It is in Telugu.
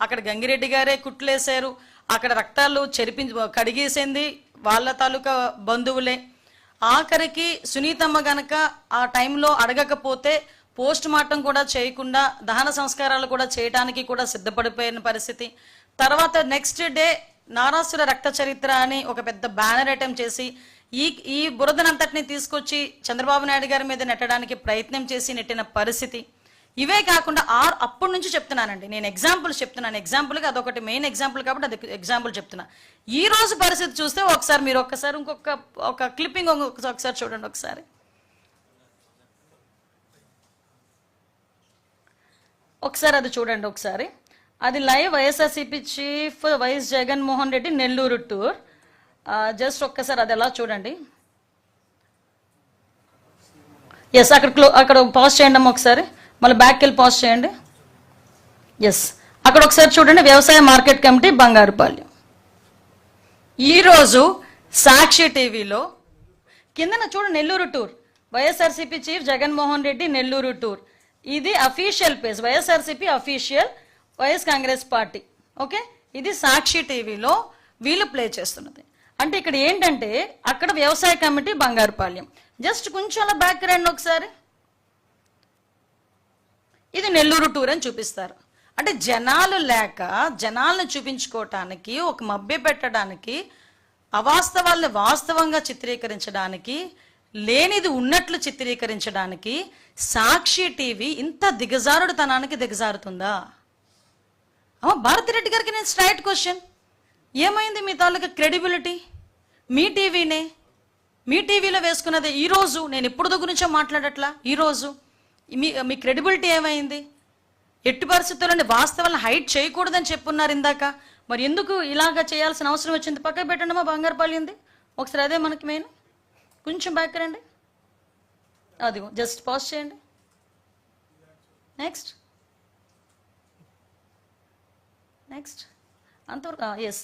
అక్కడ గంగిరెడ్డి గారే కుట్లేశారు, అక్కడ రక్తాలు కడిగేసింది వాళ్ళ తాలూకా బంధువులే. ఆఖరికి సునీతమ్మ గనక ఆ టైంలో అడగకపోతే పోస్ట్ మార్టం కూడా చేయకుండా దహన సంస్కారాలు కూడా చేయడానికి కూడా సిద్ధపడిపోయిన పరిస్థితి. తర్వాత నెక్స్ట్ డే నారాసుర రక్త చరిత్ర అని ఒక పెద్ద బ్యానర్ ఐటమ్ చేసి ఈ బురదనంతటిని తీసుకొచ్చి చంద్రబాబు నాయుడు గారి మీద నెట్టడానికి ప్రయత్నం చేసి నెట్టిన పరిస్థితి. ఇవే కాకుండా అప్పటి నుంచి చెప్తున్నానండి, నేను ఎగ్జాంపుల్స్ చెప్తున్నాను. ఎగ్జాంపుల్గా అదొకటి మెయిన్ ఎగ్జాంపుల్ కాబట్టి అది ఎగ్జాంపుల్ చెప్తున్నా. ఈ రోజు పరిస్థితి చూస్తే మీరు ఒక్కసారి ఒక క్లిప్పింగ్ ఒకసారి చూడండి. ఒకసారి అది చూడండి. ఒకసారి అది live YSRCP chief YS Jaganmohan Reddy Nellore tour. Just ఒక్కసారి అది ఎలా చూడండి. ఎస్, అక్కడ పాజ్ చేయండి అమ్మ, ఒకసారి మళ్ళీ బ్యాక్ వెళ్ళి పాజ్ చేయండి. ఎస్, అక్కడ ఒకసారి చూడండి. వ్యవసాయ మార్కెట్ కమిటీ బంగారుపాలెం. ఈరోజు సాక్షి టీవీలో కిందన చూడండి, Nellore tour, YSRCP chief Jaganmohan Reddy Nellore tour. ఇది official page, YSRCP official, YS Congress party. Okay, ఇది సాక్షి టీవీలో వీళ్ళు ప్లే చేస్తున్నది. అంటే ఇక్కడ ఏంటంటే అక్కడ వ్యవసాయ కమిటీ బంగారుపాలెం. జస్ట్ కొంచెం అలా బ్యాక్ రండి ఒకసారి. ఇది నెల్లూరు టూర్ అని చూపిస్తారు. అంటే జనాలు లేక జనాలను చూపించుకోవటానికి, ఒక మభ్య పెట్టడానికి, అవాస్తవాల్ని వాస్తవంగా చిత్రీకరించడానికి, లేనిది ఉన్నట్లు చిత్రీకరించడానికి సాక్షి టీవీ ఇంత దిగజారుడుతనానికి దిగజారుతుందా? భారతిరెడ్డి గారికి నేను స్ట్రైట్ క్వశ్చన్, ఏమైంది మీ తాలూకా క్రెడిబిలిటీ? మీ టీవీనే, మీ టీవీలో వేసుకున్నది. ఈరోజు నేను ఎప్పుడు గురించో మాట్లాడట్లా, ఈరోజు మీ క్రెడిబిలిటీ ఏమైంది? ఎట్టి పరిస్థితుల్లోని వాస్తవాలను హైట్ చేయకూడదని చెప్పున్నారు ఇందాక. మరి ఎందుకు ఇలాగా చేయాల్సిన అవసరం వచ్చింది? పక్కన పెట్టండి మా బంగారుపాలెంది ఒకసారి. అదే మనకి మెయిన్. కొంచెం బ్యాక్ రండి, అదిగో జస్ట్ పాజ్ చేయండి. నెక్స్ట్ అంతవరకు. ఎస్